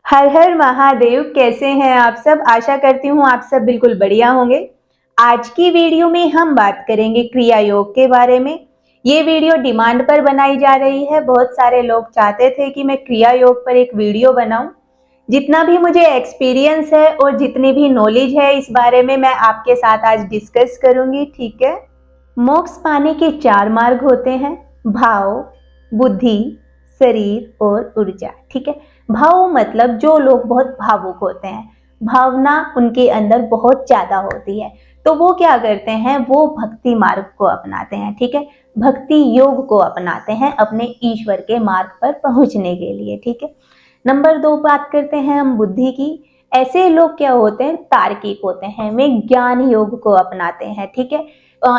हर हर महादेव। कैसे हैं आप सब? आशा करती हूँ आप सब बिल्कुल बढ़िया होंगे। आज की वीडियो में हम बात करेंगे क्रिया योग के बारे में। ये वीडियो डिमांड पर बनाई जा रही है। बहुत सारे लोग चाहते थे कि मैं क्रिया योग पर एक वीडियो बनाऊं। जितना भी मुझे एक्सपीरियंस है और जितनी भी नॉलेज है इस बारे में मैं आपके साथ आज डिस्कस करूंगी, ठीक है। मोक्ष पाने के 4 मार्ग होते हैं: भाव, बुद्धि, शरीर और ऊर्जा, ठीक है। भाव मतलब जो लोग बहुत भावुक होते हैं, भावना उनके अंदर बहुत ज्यादा होती है, तो वो क्या करते हैं, वो भक्ति मार्ग को अपनाते हैं, ठीक है। भक्ति योग को अपनाते हैं अपने ईश्वर के मार्ग पर पहुंचने के लिए, ठीक है। नंबर 2 बात करते हैं हम बुद्धि की। ऐसे लोग क्या होते हैं, तार्किक होते हैं, वे ज्ञान योग को अपनाते हैं, ठीक है।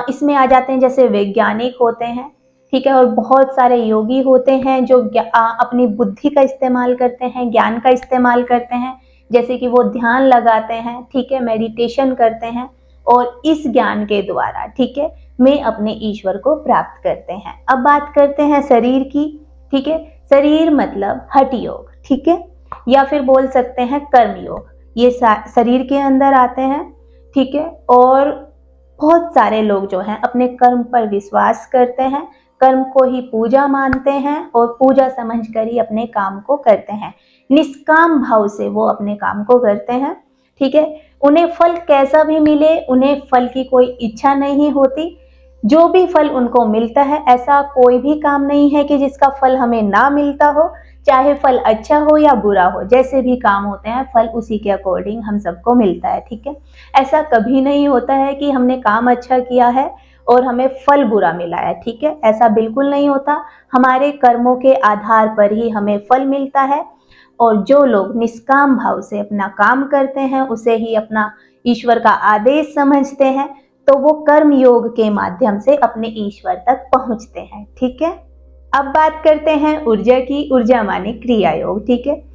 इसमें आ जाते हैं जैसे वैज्ञानिक होते हैं, ठीक है। और बहुत सारे योगी होते हैं जो अपनी बुद्धि का इस्तेमाल करते हैं, ज्ञान का इस्तेमाल करते हैं, जैसे कि वो ध्यान लगाते हैं, ठीक है, मेडिटेशन करते हैं और इस ज्ञान के द्वारा, ठीक है, में अपने ईश्वर को प्राप्त करते हैं। अब बात करते हैं शरीर की, ठीक है। शरीर मतलब हठ योग, ठीक है, या फिर बोल सकते हैं कर्म योग। ये शरीर के अंदर आते हैं, ठीक है। और बहुत सारे लोग जो हैं अपने कर्म पर विश्वास करते हैं, कर्म को ही पूजा मानते हैं और पूजा समझकर ही अपने काम को करते हैं। निष्काम भाव से वो अपने काम को करते हैं, ठीक है। उन्हें फल कैसा भी मिले, उन्हें फल की कोई इच्छा नहीं होती। जो भी फल उनको मिलता है, ऐसा कोई भी काम नहीं है कि जिसका फल हमें ना मिलता हो, चाहे फल अच्छा हो या बुरा हो, जैसे भी काम होते हैं फल उसी के अकॉर्डिंग हम सबको मिलता है, ठीक है। ऐसा कभी नहीं होता है कि हमने काम अच्छा किया है और हमें फल बुरा मिला है, ठीक है, ऐसा बिल्कुल नहीं होता। हमारे कर्मों के आधार पर ही हमें फल मिलता है और जो लोग निष्काम भाव से अपना काम करते हैं, उसे ही अपना ईश्वर का आदेश समझते हैं, तो वो कर्म योग के माध्यम से अपने ईश्वर तक पहुंचते हैं, ठीक है। अब बात करते हैं ऊर्जा की। ऊर्जा माने क्रिया योग, ठीक है।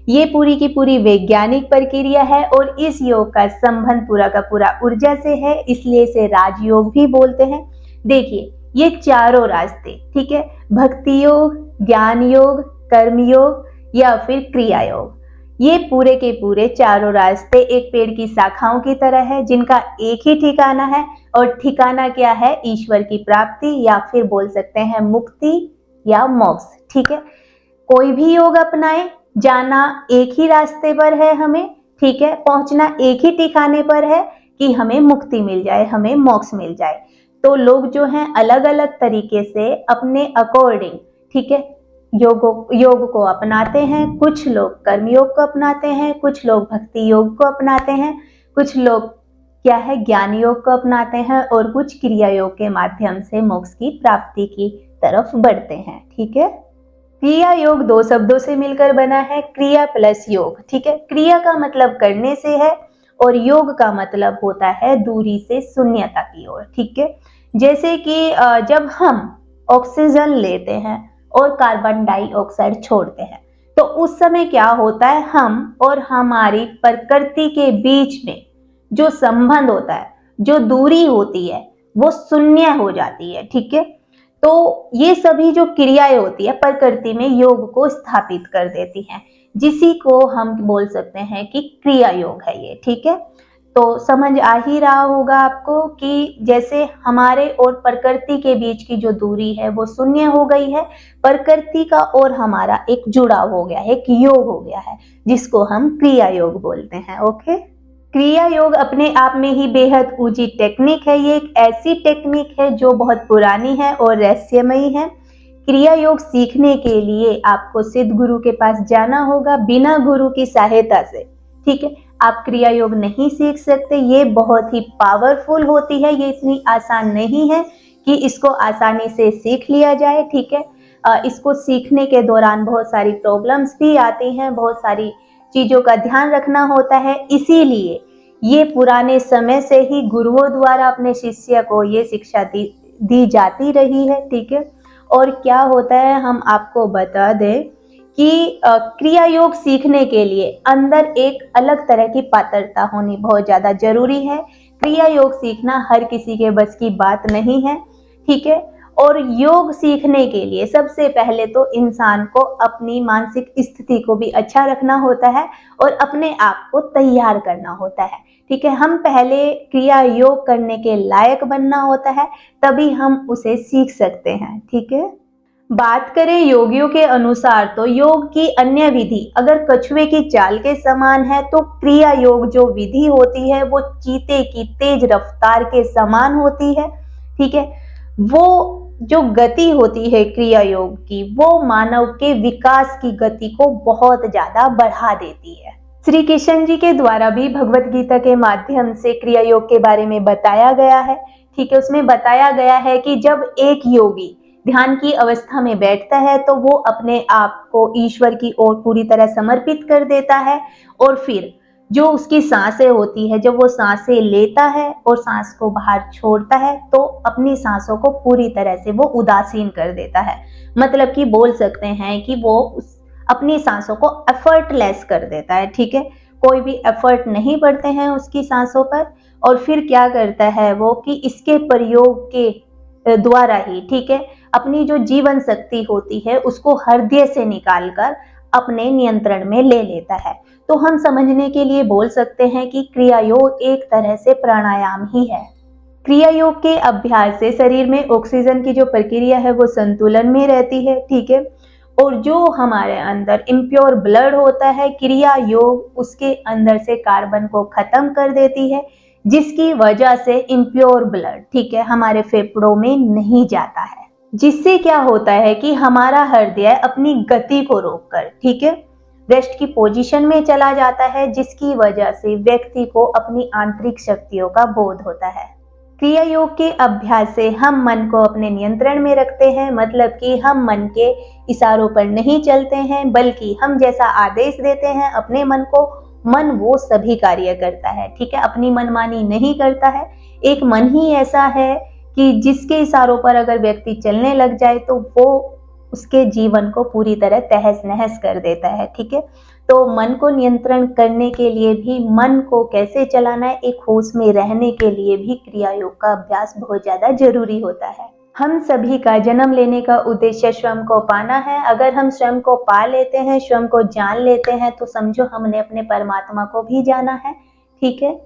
ये पूरी की पूरी वैज्ञानिक प्रक्रिया है और इस योग का संबंध पूरा का पूरा ऊर्जा से है, इसलिए इसे राजयोग भी बोलते हैं। देखिए, ये चारों रास्ते, ठीक है, भक्ति योग, ज्ञान योग, कर्म योग या फिर क्रिया योग, ये पूरे के पूरे चारों रास्ते एक पेड़ की शाखाओं की तरह है, जिनका एक ही ठिकाना है। और ठिकाना क्या है? ईश्वर की प्राप्ति या फिर बोल सकते हैं मुक्ति या मोक्ष, ठीक है। कोई भी योग अपनाए, जाना एक ही रास्ते पर है हमें, ठीक है, पहुंचना एक ही ठिकाने पर है कि हमें मुक्ति मिल जाए, हमें मोक्ष मिल जाए। तो लोग जो हैं अलग अलग तरीके से अपने अकॉर्डिंग, ठीक है, योग को अपनाते हैं। कुछ लोग कर्म योग को अपनाते हैं, कुछ लोग भक्ति योग को अपनाते हैं, कुछ लोग क्या है, ज्ञान योग को अपनाते हैं और कुछ क्रिया योग के माध्यम से मोक्ष की प्राप्ति की तरफ बढ़ते हैं, ठीक है। क्रिया योग 2 शब्दों से मिलकर बना है, क्रिया प्लस योग, ठीक है। क्रिया का मतलब करने से है और योग का मतलब होता है दूरी से शून्यता की ओर, ठीक है। जैसे कि जब हम ऑक्सीजन लेते हैं और कार्बन डाइऑक्साइड छोड़ते हैं, तो उस समय क्या होता है, हम और हमारी प्रकृति के बीच में जो संबंध होता है, जो दूरी होती है, वो शून्य हो जाती है, ठीक है। तो ये सभी जो क्रियाएं होती है प्रकृति में योग को स्थापित कर देती हैं, जिसी को हम बोल सकते हैं कि क्रिया योग है ये, ठीक है। तो समझ आ ही रहा होगा आपको कि जैसे हमारे और प्रकृति के बीच की जो दूरी है वो शून्य हो गई है, प्रकृति का और हमारा एक जुड़ाव हो गया है, एक योग हो गया है, जिसको हम क्रिया योग बोलते हैं, ओके। क्रिया योग अपने आप में ही बेहद ऊंची टेक्निक है। ये एक ऐसी टेक्निक है जो बहुत पुरानी है और रहस्यमयी है। क्रिया योग सीखने के लिए आपको सिद्ध गुरु के पास जाना होगा, बिना गुरु की सहायता से, ठीक है, आप क्रिया योग नहीं सीख सकते। ये बहुत ही पावरफुल होती है, ये इतनी आसान नहीं है कि इसको आसानी से सीख लिया जाए, ठीक है। इसको सीखने के दौरान बहुत सारी प्रॉब्लम्स भी आती हैं, बहुत सारी चीजों का ध्यान रखना होता है, इसीलिए ये पुराने समय से ही गुरुओं द्वारा अपने शिष्य को ये शिक्षा दी जाती रही है, ठीक है। और क्या होता है, हम आपको बता दें कि क्रिया योग सीखने के लिए अंदर एक अलग तरह की पात्रता होनी बहुत ज्यादा जरूरी है। क्रिया योग सीखना हर किसी के बस की बात नहीं है, ठीक है। और योग सीखने के लिए सबसे पहले तो इंसान को अपनी मानसिक स्थिति को भी अच्छा रखना होता है और अपने आप को तैयार करना होता है। ठीक है, हम पहले क्रिया योग करने के लायक बनना होता है, तभी हम उसे सीख सकते हैं। ठीक है, बात करें योगियों के अनुसार तो योग की अन्य विधि अगर कछुए की चाल के समान है, तो क्रिया योग जो विधि होती है वो चीते की तेज रफ्तार के समान होती है। ठीक है, वो जो गति होती है क्रिया योग की, वो मानव के विकास की गति को बहुत ज्यादा बढ़ा देती है। श्री कृष्ण जी के द्वारा भी भगवत गीता के माध्यम से क्रिया योग के बारे में बताया गया है। ठीक है, उसमें बताया गया है कि जब एक योगी ध्यान की अवस्था में बैठता है तो वो अपने आप को ईश्वर की ओर पूरी तरह समर्पित कर देता है, और फिर जो उसकी सांसें होती है, जब वो सांसें लेता है और सांस को बाहर छोड़ता है, तो अपनी सांसों को पूरी तरह से वो उदासीन कर देता है। मतलब कि बोल सकते हैं कि वो अपनी सांसों को एफर्टलेस कर देता है। ठीक है, कोई भी एफर्ट नहीं पड़ते हैं उसकी सांसों पर। और फिर क्या करता है वो कि इसके प्रयोग के द्वारा ही, ठीक है, अपनी जो जीवन शक्ति होती है उसको हृदय से निकालकर अपने नियंत्रण में ले लेता है। तो हम समझने के लिए बोल सकते हैं कि क्रिया योग एक तरह से प्राणायाम ही है। क्रिया योग के अभ्यास से शरीर में ऑक्सीजन की जो प्रक्रिया है वो संतुलन में रहती है। ठीक है, और जो हमारे अंदर इम्प्योर ब्लड होता है, क्रिया योग उसके अंदर से कार्बन को खत्म कर देती है, जिसकी वजह से इम्प्योर ब्लड, ठीक है, हमारे फेफड़ों में नहीं जाता है, जिससे क्या होता है कि हमारा हृदय अपनी गति को रोककर, ठीक है, रेस्ट की पोजीशन में चला जाता है, जिसकी वजह से व्यक्ति को अपनी आंतरिक शक्तियों का बोध होता है। क्रिया योग के अभ्यास से हम मन को अपने नियंत्रण में रखते हैं, मतलब कि हम मन के इशारों पर नहीं चलते हैं, बल्कि हम जैसा आदेश देते हैं अपने मन को, मन वो सभी कार्य करता है। ठीक है, अपनी मनमानी नहीं करता है। एक मन ही ऐसा है कि जिसके इशारों पर अगर व्यक्ति चलने लग जाए तो वो उसके जीवन को पूरी तरह तहस नहस कर देता है। ठीक है, तो मन को नियंत्रण करने के लिए भी, मन को कैसे चलाना है, एक होश में रहने के लिए भी क्रिया योग का अभ्यास बहुत ज्यादा जरूरी होता है। हम सभी का जन्म लेने का उद्देश्य स्वयं को पाना है। अगर हम स्वयं को पा लेते हैं, स्वयं को जान लेते हैं, तो समझो हमने अपने परमात्मा को भी जाना है। ठीक है,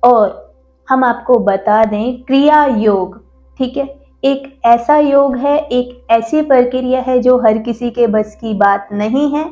और हम आपको बता दें क्रिया योग, ठीक है, एक ऐसा योग है, एक ऐसी प्रक्रिया है जो हर किसी के बस की बात नहीं है।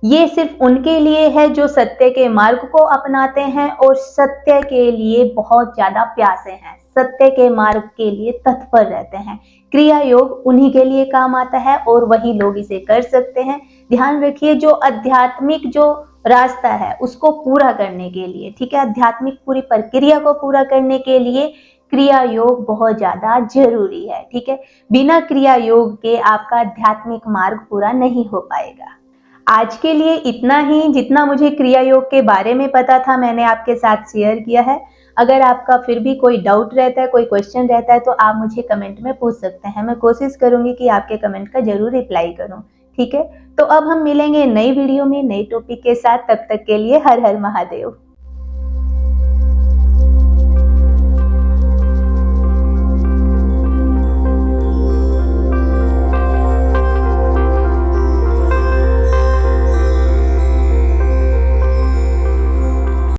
ये सिर्फ उनके लिए है जो सत्य के मार्ग को अपनाते हैं और सत्य के लिए बहुत ज्यादा प्यासे हैं, सत्य के मार्ग के लिए तत्पर रहते हैं। क्रिया योग उन्हीं के लिए काम आता है और वही लोग इसे कर सकते हैं। ध्यान रखिए, जो आध्यात्मिक जो रास्ता है उसको पूरा करने के लिए, ठीक है, आध्यात्मिक पूरी प्रक्रिया को पूरा करने के लिए क्रिया योग बहुत ज्यादा जरूरी है। ठीक है, बिना क्रिया योग के आपका आध्यात्मिक मार्ग पूरा नहीं हो पाएगा। आज के लिए इतना ही, जितना मुझे क्रिया योग के बारे में पता था मैंने आपके साथ शेयर किया है। अगर आपका फिर भी कोई डाउट रहता है, कोई क्वेश्चन रहता है, तो आप मुझे कमेंट में पूछ सकते हैं। मैं कोशिश करूंगी कि आपके कमेंट का जरूर रिप्लाई करूं। ठीक है, तो अब हम मिलेंगे नई वीडियो में नई टॉपिक के साथ। तब तक के लिए हर हर महादेव।